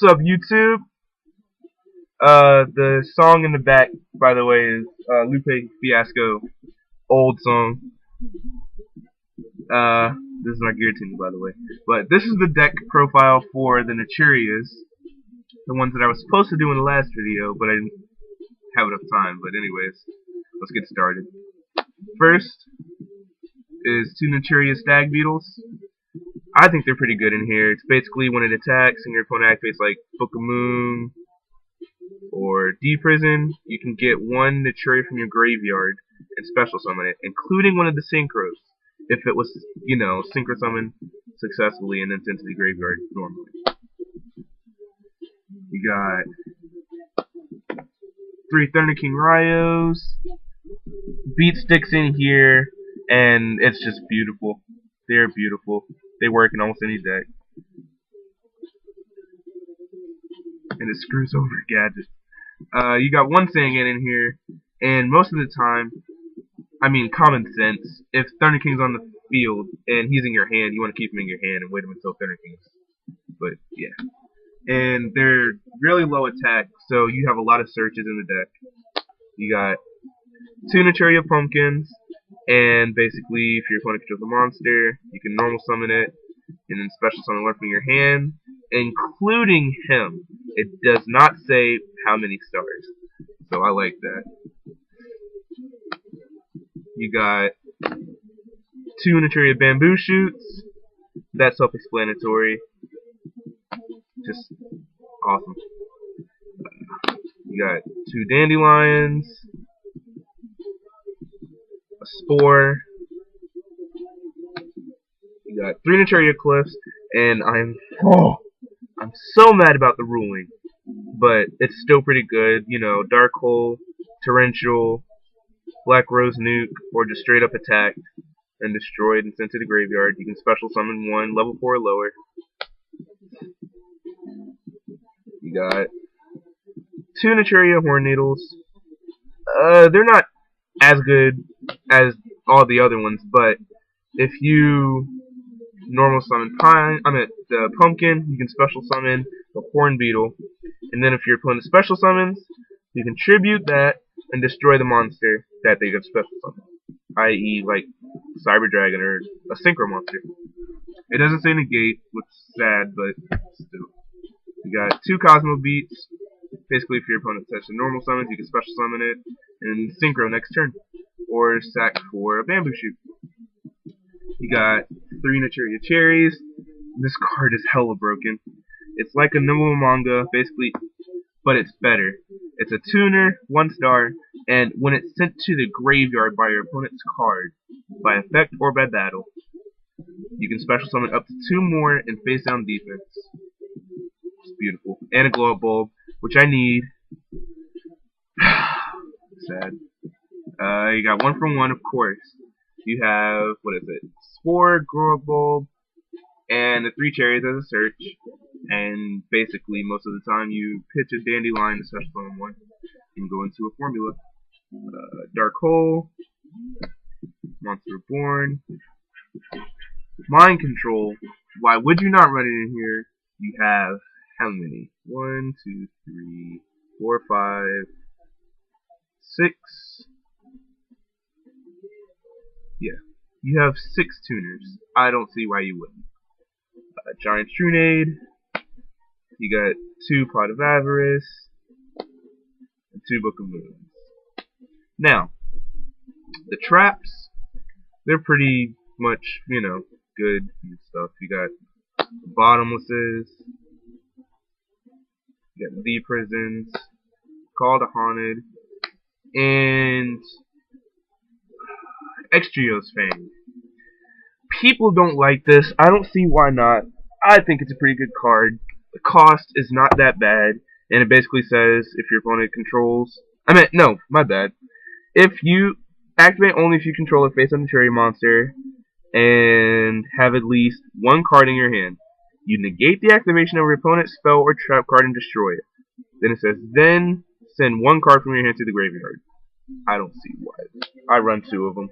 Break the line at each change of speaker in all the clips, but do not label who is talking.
What's up, YouTube? The song in the back, by the way, is Lupe Fiasco, old song. This is my gear tuning, by the way. But this is the deck profile for the Naturias, the ones that I was supposed to do in the last video, but I didn't have enough time. But anyways, let's get started. First is two Naturia Stag Beetles. I think they're pretty good in here. It's basically when it attacks and your opponent activates like Book of Moon or D-Prison, you can get one Naturia from your graveyard and special summon it, including one of the Synchros, if it was, Synchro summoned successfully and then sent to the graveyard normally. You got 3 Thunder King Ryos, Beat Sticks in here, and it's just beautiful. They're beautiful. They work in almost any deck. And it screws over gadgets. You got one Saiyan in here, and most of the time, common sense, if Thunder King's on the field and he's in your hand, you want to keep him in your hand and wait him until Thunder King's. But, yeah. And they're really low attack, so you have a lot of searches in the deck. You got 2 Naturia Pumpkins, and basically, if your opponent controls a monster, you can normal summon it, and then special summon one from your hand, including him. It does not say how many stars, so I like that. You got 2 Naturia Bamboo Shoots. That's self-explanatory. Just awesome. You got 2 Dandelions, a Spore. You got 3 Naturia Cliffs, and I'm so mad about the ruling, but it's still pretty good. Dark Hole, Torrential, Black Rose Nuke, or just straight up attacked and destroyed and sent to the graveyard. You can special summon one level 4 or lower. You got 2 Naturia Horn Needles. They're not as good as all the other ones, but if you normal summon the Pumpkin, you can special summon the Horn Beetle, and then if your opponent special summons, you can tribute that and destroy the monster that they have special summoned, i.e. like Cyber Dragon or a Synchro monster. It doesn't say negate, which is sad, but still. You got 2 Cosmo Beats. Basically, if your opponent touches a normal summons, you can special summon it and Synchro next turn, or sack for a Bamboo Shoot. You got 3 Naturia Cherries. This card is hella broken. It's like a normal manga, basically, but it's better. It's a tuner, 1 star, and when it's sent to the graveyard by your opponent's card, by effect or by battle, you can special summon up to 2 more in face down defense. It's beautiful. And a glow up bulb, which I need. Sad. You got 1 from 1, of course. You have, Spore, Grow Up Bulb, and the 3 cherries as a search. And basically, most of the time, you pitch a Dandelion to special summon 1 and go into a formula. Dark Hole, Monster Born, Mind Control. Why would you not run it in here? You have how many? 1, 2, 3, 4, 5, 6. Yeah, you have 6 tuners. I don't see why you wouldn't. Giant Trunade. You got 2 Pot of Avarice and 2 Book of Moons. Now, the traps, they're pretty much, good and stuff. You got Bottomlesses, you got D-Prisons, Call to Haunted, and Extrios Fang. People don't like this. I don't see why not. I think it's a pretty good card. The cost is not that bad, and it basically says if your opponent controls... no, my bad. If you activate only if you control a face-up Naturia monster and have at least 1 card in your hand, you negate the activation of your opponent's spell or trap card and destroy it. Then it says, then send 1 card from your hand to the graveyard. I don't see why. I run 2 of them.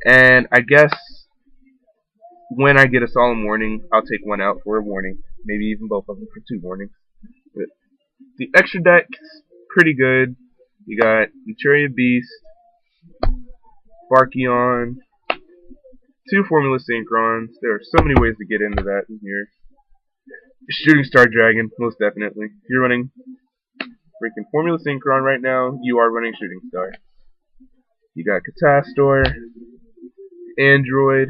And I guess when I get a solemn warning, I'll take 1 out for a warning. maybe even both of them for 2 warnings. But the extra deck's pretty good. You got Naturia Beast, Barkion, 2 Formula Synchrons. There are so many ways to get into that in here. Shooting Star Dragon, most definitely. If you're running freaking Formula Synchron right now, you are running Shooting Star. You got Catastor, Android,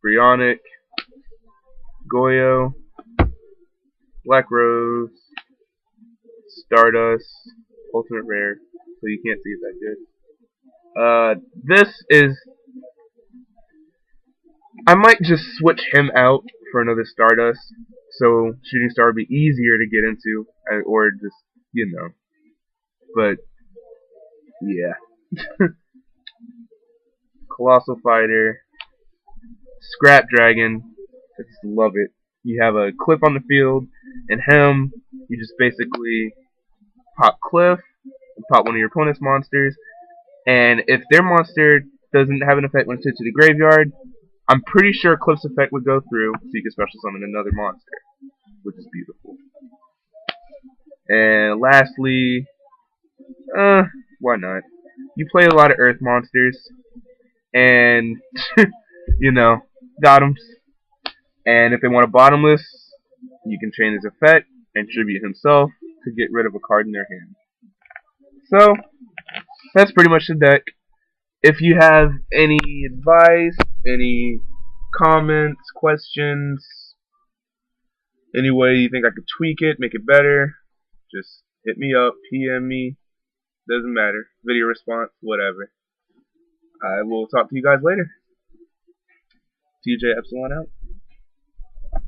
Brionic, Goyo, Black Rose, Stardust, Ultimate Rare, so you can't see it that good. This is... I might just switch him out for another Stardust, so Shooting Star would be easier to get into, or just, you know. But, yeah. Colossal Fighter, Scrap Dragon, I just love it. You have a Cliff on the field, and him, you just basically pop Cliff, and pop one of your opponent's monsters, and if their monster doesn't have an effect when it's hit to the graveyard, I'm pretty sure Cliff's effect would go through, so you can special summon another monster, which is beautiful. And lastly, why not? You play a lot of Earth monsters, and, you know, Bottoms. And if they want a Bottomless, you can chain his effect and tribute himself to get rid of a card in their hand. So, that's pretty much the deck. If you have any advice, any comments, questions, any way you think I could tweak it, make it better, just hit me up, PM me, doesn't matter, video response, whatever. I will talk to you guys later. TJ Epsilon out.